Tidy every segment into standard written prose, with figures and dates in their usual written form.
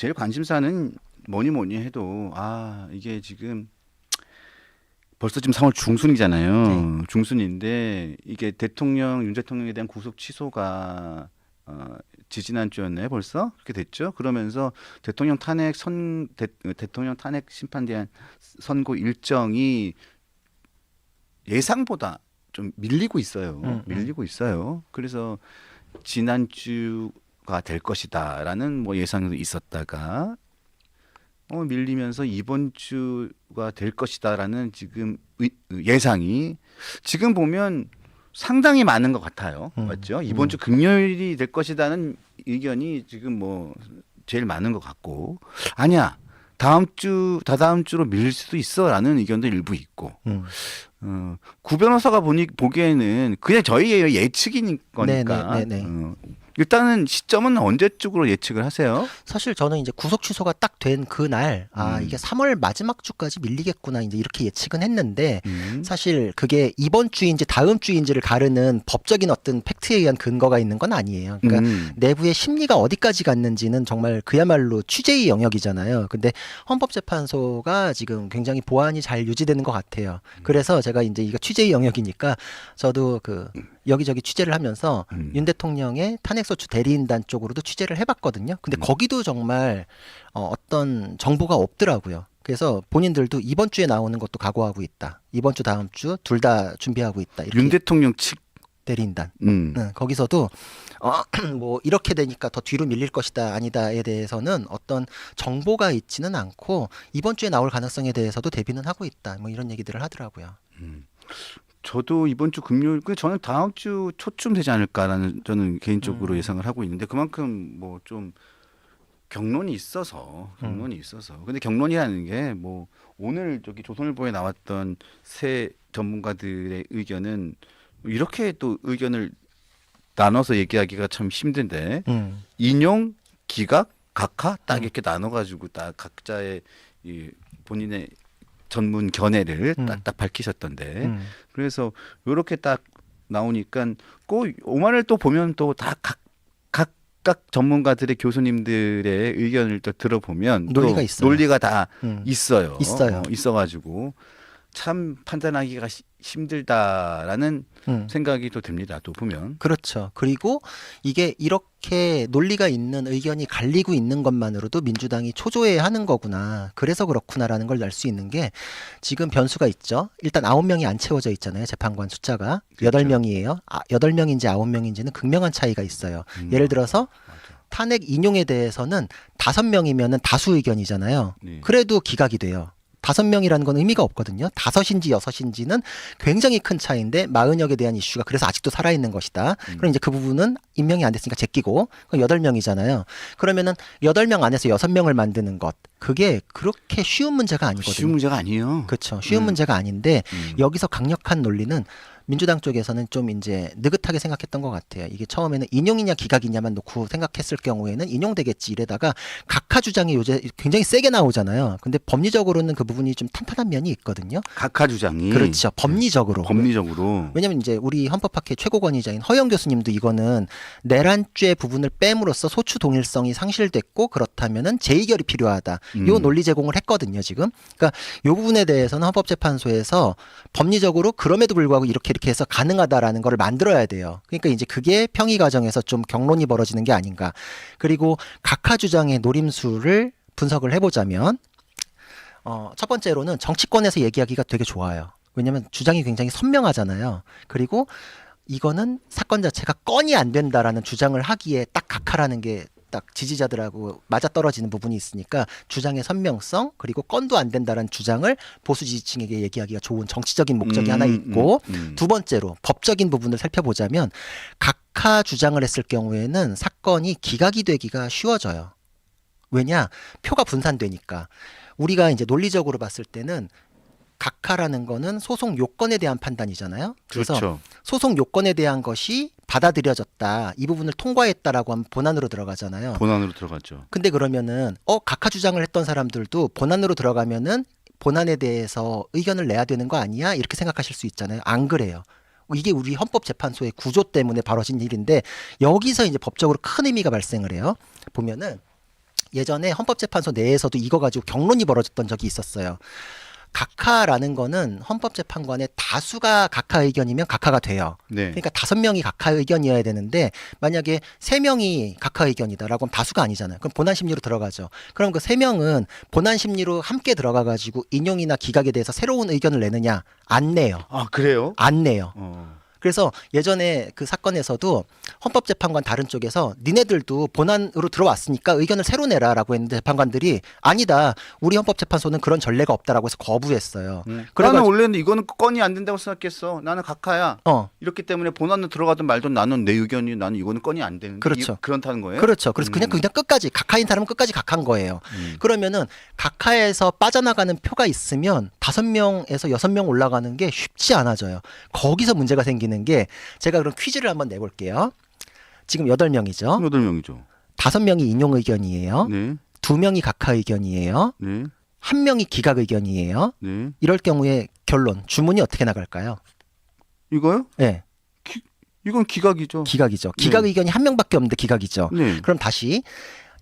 제일 관심사는 뭐니 뭐니 해도 이게 지금 벌써 지금 3월 네. 중순이잖아요. 중순인데 이게 윤 대통령에 대한 구속 취소가 지지난주였네 벌써 그렇게 됐죠. 그러면서 대통령 탄핵 심판에 대한 선고 일정이 예상보다 좀 밀리고 있어요. 밀리고 있어요. 그래서 지난주가 될 것이다라는 뭐 예상도 있었다가 밀리면서 이번 주가 될 것이다라는 지금 예상이 지금 보면 상당히 많은 것 같아요. 맞죠? 이번 주 금요일이 될 것이다는 의견이 지금 뭐 제일 많은 것 같고 아니야. 다음 주, 다다음 주로 밀릴 수도 있어라는 의견도 일부 있고. 구 변호사가 보기에는 그냥 저희의 예측인 거니까. 네네네네. 일단은 시점은 언제쯤으로 예측을 하세요? 사실 저는 이제 구속 취소가 딱 된 그날, 이게 3월 마지막 주까지 밀리겠구나, 이제 이렇게 예측은 했는데, 사실 그게 이번 주인지 다음 주인지를 가르는 법적인 어떤 팩트에 의한 근거가 있는 건 아니에요. 그러니까 내부의 심리가 어디까지 갔는지는 정말 그야말로 취재의 영역이잖아요. 근데 헌법재판소가 지금 굉장히 보안이 잘 유지되는 것 같아요. 그래서 제가 이제 이거 취재의 영역이니까 저도 여기저기 취재를 하면서 윤 대통령의 탄핵소추 대리인단 쪽으로도 취재를 해봤거든요. 근데 거기도 정말 어떤 정보가 없더라고요. 그래서 본인들도 이번 주에 나오는 것도 각오하고 있다. 이번 주, 다음 주 둘 다 준비하고 있다. 이렇게 윤 대통령 측 대리인단. 거기서도 뭐 이렇게 되니까 더 뒤로 밀릴 것이다 아니다에 대해서는 어떤 정보가 있지는 않고 이번 주에 나올 가능성에 대해서도 대비는 하고 있다. 뭐 이런 얘기들을 하더라고요. 저도 이번 주 금요일, 저는 다음 주 초쯤 되지 않을까라는 저는 개인적으로 예상을 하고 있는데 그만큼 뭐 좀 경론이 있어서. 근데 경론이라는 게 뭐 오늘 저기 조선일보에 나왔던 새 전문가들의 의견은 이렇게 또 의견을 나눠서 얘기하기가 참 힘든데 인용, 기각, 각하 딱 이렇게 나눠가지고 딱 각자의 이 본인의 전문 견해를 딱 밝히셨던데 그래서 이렇게 딱 나오니까 꼭 오만을 또 보면 또 다 각각 전문가들의 교수님들의 의견을 또 들어보면 논리가 또 있어요. 논리가 다 있어요. 있어요. 있어가지고 참 판단하기가 힘들다라는 생각이 또 듭니다. 또 보면. 그렇죠. 그리고 이게 이렇게 논리가 있는 의견이 갈리고 있는 것만으로도 민주당이 초조해야 하는 거구나. 그래서 그렇구나라는 걸 알 수 있는 게 지금 변수가 있죠. 일단 9명이 안 채워져 있잖아요. 재판관 숫자가. 그렇죠. 8명이에요. 8명인지 9명인지는 극명한 차이가 있어요. 예를 들어서 탄핵 인용에 대해서는 5명이면은 다수 의견이잖아요. 네. 그래도 기각이 돼요. 5명이라는 건 의미가 없거든요. 5인지 6인지는 굉장히 큰 차이인데 40역에 대한 이슈가 그래서 아직도 살아있는 것이다. 그럼 이제 그 부분은 임명이 안 됐으니까 제끼고 그럼 8명이잖아요. 그러면은 8명 안에서 6명을 만드는 것. 그게 그렇게 쉬운 문제가 아니거든요. 쉬운 문제가 아니에요. 그렇죠. 쉬운 문제가 아닌데 여기서 강력한 논리는 민주당 쪽에서는 좀 이제 느긋하게 생각했던 것 같아요. 이게 처음에는 인용이냐 기각이냐만 놓고 생각했을 경우에는 인용되겠지 이래다가 각하 주장이 요새 굉장히 세게 나오잖아요. 근데 법리적으로는 그 부분이 좀 탄탄한 면이 있거든요. 각하 주장이. 그렇죠. 법리적으로. 왜냐면 이제 우리 헌법학회 최고권위자인 허영 교수님도 이거는 내란죄 부분을 뺨으로써 소추 동일성이 상실됐고 그렇다면은 재의결이 필요하다. 요 논리 제공을 했거든요, 지금. 그러니까 요 부분에 대해서는 헌법재판소에서 법리적으로 그럼에도 불구하고 이렇게 해서 가능하다라는 거를 만들어야 돼요. 그러니까 이제 그게 평의 과정에서 좀 경론이 벌어지는 게 아닌가. 그리고 각하 주장의 노림수를 분석을 해보자면 첫 번째로는 정치권에서 얘기하기가 되게 좋아요. 왜냐하면 주장이 굉장히 선명하잖아요. 그리고 이거는 사건 자체가 건이 안 된다라는 주장을 하기에 딱 각하라는 게 딱 지지자들하고 맞아떨어지는 부분이 있으니까 주장의 선명성 그리고 건도 안 된다라는 주장을 보수 지지층에게 얘기하기가 좋은 정치적인 목적이 하나 있고 두 번째로 법적인 부분을 살펴보자면 각하 주장을 했을 경우에는 사건이 기각이 되기가 쉬워져요. 왜냐? 표가 분산되니까. 우리가 이제 논리적으로 봤을 때는 각하라는 거는 소송 요건에 대한 판단이잖아요. 그래서 그렇죠. 소송 요건에 대한 것이 받아들여졌다. 이 부분을 통과했다라고 하면 본안으로 들어가잖아요. 본안으로 들어갔죠. 근데 그러면은 각하 주장을 했던 사람들도 본안으로 들어가면은 본안에 대해서 의견을 내야 되는 거 아니야? 이렇게 생각하실 수 있잖아요. 안 그래요. 이게 우리 헌법재판소의 구조 때문에 벌어진 일인데 여기서 이제 법적으로 큰 의미가 발생을 해요. 보면은 예전에 헌법재판소 내에서도 이거 가지고 경론이 벌어졌던 적이 있었어요. 각하라는 거는 헌법재판관의 다수가 각하 의견이면 각하가 돼요. 네. 그러니까 5명이 각하 의견이어야 되는데 만약에 3명이 각하 의견이다라고 하면 다수가 아니잖아요. 그럼 본안 심리로 들어가죠. 그럼 그 3명은 본안 심리로 함께 들어가 가지고 인용이나 기각에 대해서 새로운 의견을 내느냐? 안 내요. 아 그래요? 안 내요. 어. 그래서 예전에 그 사건에서도 헌법재판관 다른 쪽에서 니네들도 본안으로 들어왔으니까 의견을 새로 내라라고 했는데 재판관들이 아니다. 우리 헌법재판소는 그런 전례가 없다라고 해서 거부했어요. 나는 그래가지고 원래는 이거는 건이 안 된다고 생각했어. 나는 각하야. 이렇기 때문에 본안으로 들어가든 말든 나는 내 의견이 나는 이거는 건이 안 되는데 그렇죠. 그렇다는 거예요? 그렇죠. 그래서 그냥 끝까지 각하인 사람은 끝까지 각한 거예요. 그러면은 각하에서 빠져나가는 표가 있으면 5명에서 6명 올라가는 게 쉽지 않아져요. 거기서 문제가 생기는 게 제가 그럼 퀴즈를 한번 내볼게요. 지금 8명이죠. 8명이죠. 5명이 인용 의견이에요. 네. 2명이 각하 의견이에요. 네. 1명이 기각 의견이에요. 네. 이럴 경우에 결론, 주문이 어떻게 나갈까요? 이거요? 네, 이건 기각이죠. 기각이죠. 기각 네. 의견이 1명밖에 없는데 기각이죠. 네. 그럼 다시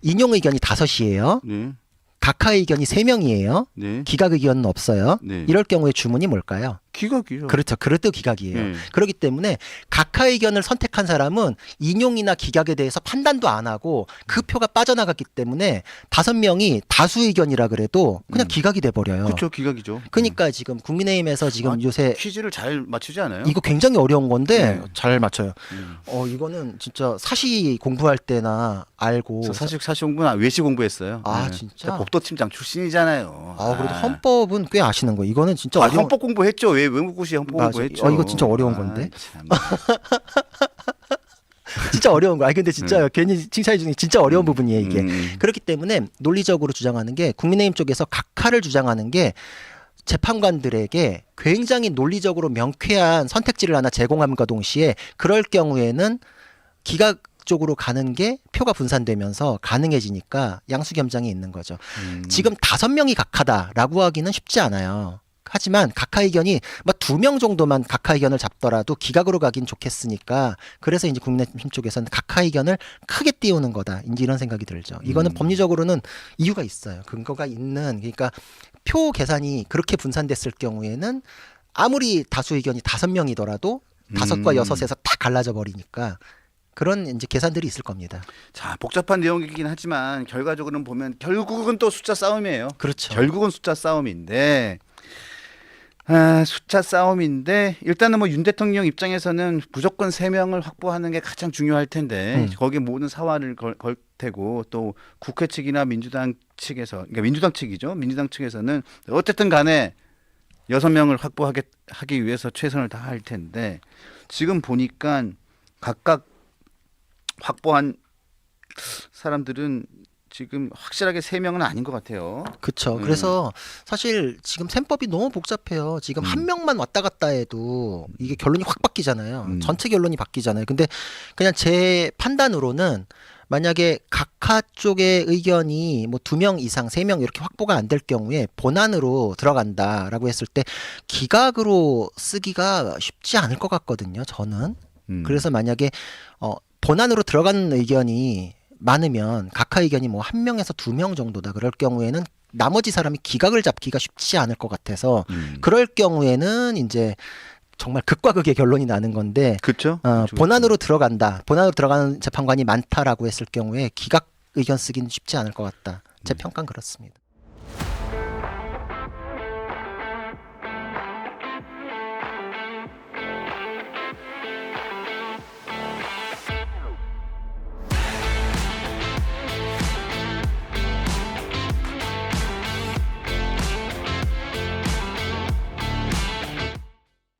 인용 의견이 5이에요. 네. 각하 의견이 3명이에요. 네. 기각 의견은 없어요. 네. 이럴 경우에 주문이 뭘까요? 기각이죠. 그렇죠. 그래도 기각이에요. 네. 그렇기 때문에 각하 의견을 선택한 사람은 인용이나 기각에 대해서 판단도 안 하고 그 표가 빠져나갔기 때문에 5명이 다수 의견이라 그래도 그냥 기각이 돼버려요. 그렇죠. 기각이죠. 그러니까 지금 국민의힘에서 지금 아, 요새 퀴즈를 잘 맞추지 않아요? 이거 굉장히 어려운 건데 네. 잘 맞춰요. 음. 이거는 진짜 사시 공부할 때나 알고 저 사실 공부는 외시 공부했어요. 아, 네. 진짜? 저 법도팀장 출신이잖아요. 그래도 헌법은 꽤 아시는 거예요. 이거는 진짜 어려운 헌법 공부했죠. 왜 외국고시 헌법 맞아. 공부했죠. 이거 진짜 어려운 건데. 참. 진짜 어려운 거. 근데 진짜 괜히 칭찬해 주는 게 진짜 어려운 부분이에요, 이게. 음. 그렇기 때문에 논리적으로 주장하는 게 국민의힘 쪽에서 각하를 주장하는 게 재판관들에게 굉장히 논리적으로 명쾌한 선택지를 하나 제공함과 동시에 그럴 경우에는 기각 쪽으로 가는 게 표가 분산되면서 가능해지니까 양수겸장이 있는 거죠. 지금 5명이 각하다라고 하기는 쉽지 않아요. 하지만 각하 의견이 2명 정도만 각하 의견을 잡더라도 기각으로 가긴 좋겠으니까 그래서 이제 국민의힘 쪽에서는 각하 의견을 크게 띄우는 거다. 이제 이런 생각이 들죠. 이거는 법리적으로는 이유가 있어요. 근거가 있는 그러니까 표 계산이 그렇게 분산됐을 경우에는 아무리 다수 의견이 5명이더라도 5과 6에서 다 갈라져 버리니까 그런 이제 계산들이 있을 겁니다. 자, 복잡한 내용이긴 하지만 결과적으로는 보면 결국은 또 숫자 싸움이에요. 그렇죠. 결국은 숫자 싸움인데 숫자 싸움인데 일단은 뭐 윤 대통령 입장에서는 무조건 3명을 확보하는 게 가장 중요할 텐데 거기에 모든 사활을 걸 테고 또 국회 측이나 민주당 측에서 그러니까 민주당 측이죠. 민주당 측에서는 어쨌든 간에 6명을 하기 위해서 최선을 다할 텐데 지금 보니까 각각 확보한 사람들은 지금 확실하게 3명은 아닌 것 같아요. 그렇죠. 그래서 사실 지금 셈법이 너무 복잡해요. 지금 한 명만 왔다 갔다 해도 이게 결론이 확 바뀌잖아요. 전체 결론이 바뀌잖아요. 근데 그냥 제 판단으로는 만약에 각하 쪽의 의견이 뭐 2명 이상, 3명 이렇게 확보가 안 될 경우에 본안으로 들어간다라고 했을 때 기각으로 쓰기가 쉽지 않을 것 같거든요. 저는. 그래서 만약에 본안으로 들어가는 의견이 많으면 각하 의견이 뭐 1명에서 2명 정도다. 그럴 경우에는 나머지 사람이 기각을 잡기가 쉽지 않을 것 같아서 그럴 경우에는 이제 정말 극과 극의 결론이 나는 건데 그렇죠. 본안으로 들어간다. 본안으로 들어가는 재판관이 많다라고 했을 경우에 기각 의견 쓰기는 쉽지 않을 것 같다. 제 평가는 그렇습니다.